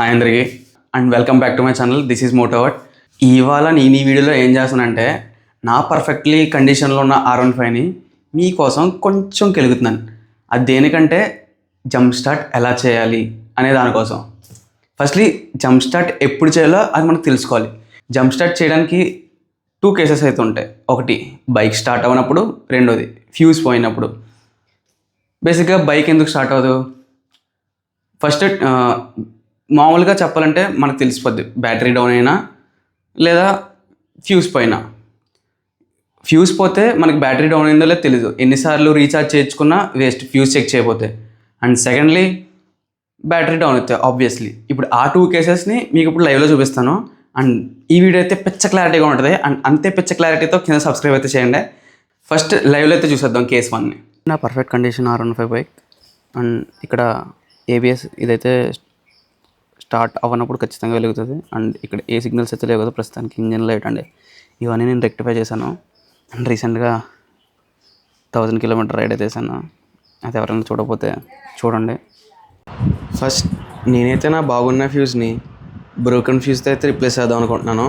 Hi అందరికీ and welcome back to my channel. This is Motovert. ఇవాళ నేను ఈ వీడియోలో ఏం చేస్తానంటే నా పర్ఫెక్ట్లీ కండిషన్లో ఉన్న R15ని మీకోసం కొంచెం కెలుగుతున్నాను. అది దేనికంటే జంప్ స్టార్ట్ ఎలా చేయాలి అనే దానికోసం. ఫస్ట్లీ జంప్ స్టార్ట్ ఎప్పుడు చేయాలో అది మనకు తెలుసుకోవాలి. జంప్ స్టార్ట్ చేయడానికి 2 కేసెస్ అయితే ఉంటాయి. ఒకటి బైక్ స్టార్ట్ అవ్వనప్పుడు, రెండోది ఫ్యూజ్ పోయినప్పుడు. బేసిక్గా బైక్ ఎందుకు స్టార్ట్ అవ్వదు? ఫస్ట్ మామూలుగా చెప్పాలంటే మనకు తెలిసిపోద్ది, బ్యాటరీ డౌన్ అయినా లేదా ఫ్యూజ్ పోయినా. ఫ్యూజ్ పోతే మనకి బ్యాటరీ డౌన్ అయిందో లేదో తెలీదు, ఎన్నిసార్లు రీఛార్జ్ చేయించుకున్నా వేస్ట్ ఫ్యూజ్ చెక్ చేయకపోతే. అండ్ సెకండ్లీ బ్యాటరీ డౌన్ అవుతాయి ఆబ్వియస్లీ. ఇప్పుడు ఆ 2 కేసెస్ని మీకు ఇప్పుడు లైవ్లో చూపిస్తాను. అండ్ ఈ వీడియో అయితే పిచ్చ క్లారిటీగా ఉంటుంది. అండ్ అంతే పిచ్చ క్లారిటీతో కింద సబ్స్క్రైబ్ అయితే చేయండి. ఫస్ట్ లైవ్లో అయితే చూసేద్దాం కేస్ 1ని. నా perfect condition R15 bike. And ఇక్కడ ABS ఇదైతే స్టార్ట్ అవ్వనప్పుడు ఖచ్చితంగా వెలుగుతుంది. అండ్ ఇక్కడ ఏ సిగ్నల్స్ అయితే లేవు కదా ప్రస్తుతానికి. ఇంజన్ లైట్ అండి, ఇవన్నీ నేను రెక్టిఫై చేశాను. అండ్ రీసెంట్గా 1000 కిలోమీటర్ రైడ్ అయితే వేసాను. అది ఎవరైనా చూడకపోతే చూడండి. ఫస్ట్ నేనైతే నా బాగున్న ఫ్యూజ్ని బ్రోకెన్ ఫ్యూజ్తో అయితే రిప్లేస్ చేద్దాం అనుకుంటున్నాను.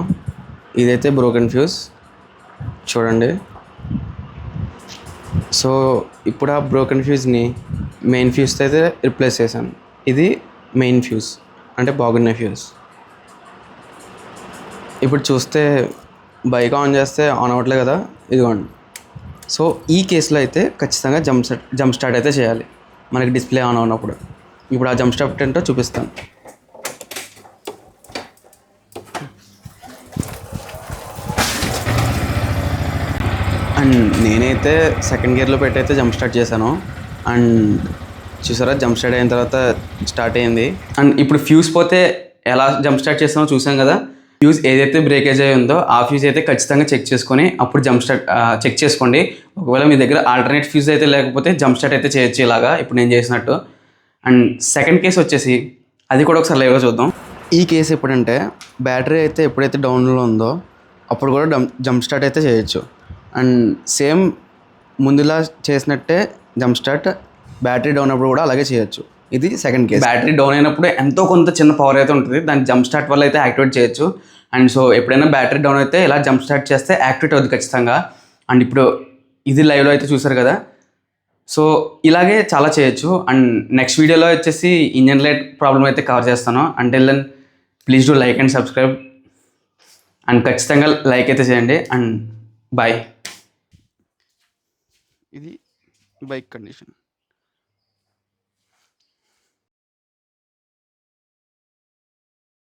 ఇదైతే బ్రోకెన్ ఫ్యూజ్ చూడండి. సో ఇప్పుడు ఆ బ్రోకెన్ ఫ్యూజ్ని మెయిన్ ఫ్యూజ్తో అయితే రిప్లేస్ చేశాను. ఇది మెయిన్ ఫ్యూజ్ అంటే బాగున్న ఫ్యూజ్. ఇప్పుడు చూస్తే బైక్ ఆన్ చేస్తే ఆన్ అవ్వట్లే కదా, ఇదిగోండి. సో ఈ కేసులో అయితే ఖచ్చితంగా జంప్ స్టార్ట్ అయితే చేయాలి మనకి డిస్ప్లే ఆన్ అవునప్పుడు. ఇప్పుడు ఆ జంప్ స్టార్ట్ ఏంటో చూపిస్తాను. అండ్ నేనైతే సెకండ్ గేర్లో పెట్టయితే జంప్ స్టార్ట్ చేశాను. అండ్ చూసారా, జంప్ స్టార్ట్ అయిన తర్వాత స్టార్ట్ అయింది. అండ్ ఇప్పుడు ఫ్యూజ్ పోతే ఎలా జంప్ స్టార్ట్ చేస్తామో చూసాం కదా. ఫ్యూజ్ ఏదైతే బ్రేకేజ్ అయి ఉందో ఆ ఫ్యూజ్ అయితే ఖచ్చితంగా చెక్ చేసుకొని అప్పుడు జంప్ స్టార్ట్ చెక్ చేసుకోండి. ఒకవేళ మీ దగ్గర ఆల్టర్నేట్ ఫ్యూజ్ అయితే లేకపోతే జంప్ స్టార్ట్ అయితే చేయొచ్చు ఇలాగా ఇప్పుడు నేను చేసినట్టు. అండ్ సెకండ్ కేసు వచ్చేసి అది కూడా ఒకసారి లైవ్గా చూద్దాం. ఈ కేసు ఎప్పుడంటే బ్యాటరీ అయితే ఎప్పుడైతే డౌన్లో ఉందో అప్పుడు కూడా జంప్ స్టార్ట్ అయితే చేయొచ్చు. అండ్ సేమ్ ముందులా చేసినట్టే జంప్ స్టార్ట్ బ్యాటరీ డౌన్ అయినప్పుడు కూడా అలాగే చేయొచ్చు. ఇది సెకండ్ కేసు. బ్యాటరీ డౌన్ అయినప్పుడు ఎంతో కొంత చిన్న పవర్ అయితే ఉంటుంది, దాన్ని జంప్ స్టార్ట్ వల్ల అయితే యాక్టివేట్ చేయొచ్చు. అండ్ సో ఎప్పుడైనా బ్యాటరీ డౌన్ అయితే ఇలా జంప్ స్టార్ట్ చేస్తే యాక్టివేట్ అవుతుంది ఖచ్చితంగా. అండ్ ఇప్పుడు ఇది లైవ్లో అయితే చూసారు కదా. సో ఇలాగే చాలా చేయొచ్చు. అండ్ నెక్స్ట్ వీడియోలో వచ్చేసి ఇంజన్ లైట్ ప్రాబ్లమ్ అయితే కవర్ చేస్తాను. Until then please do like and subscribe. And ఖచ్చితంగా లైక్ అయితే చేయండి. And bye. ఇది బైక్ కండిషన్.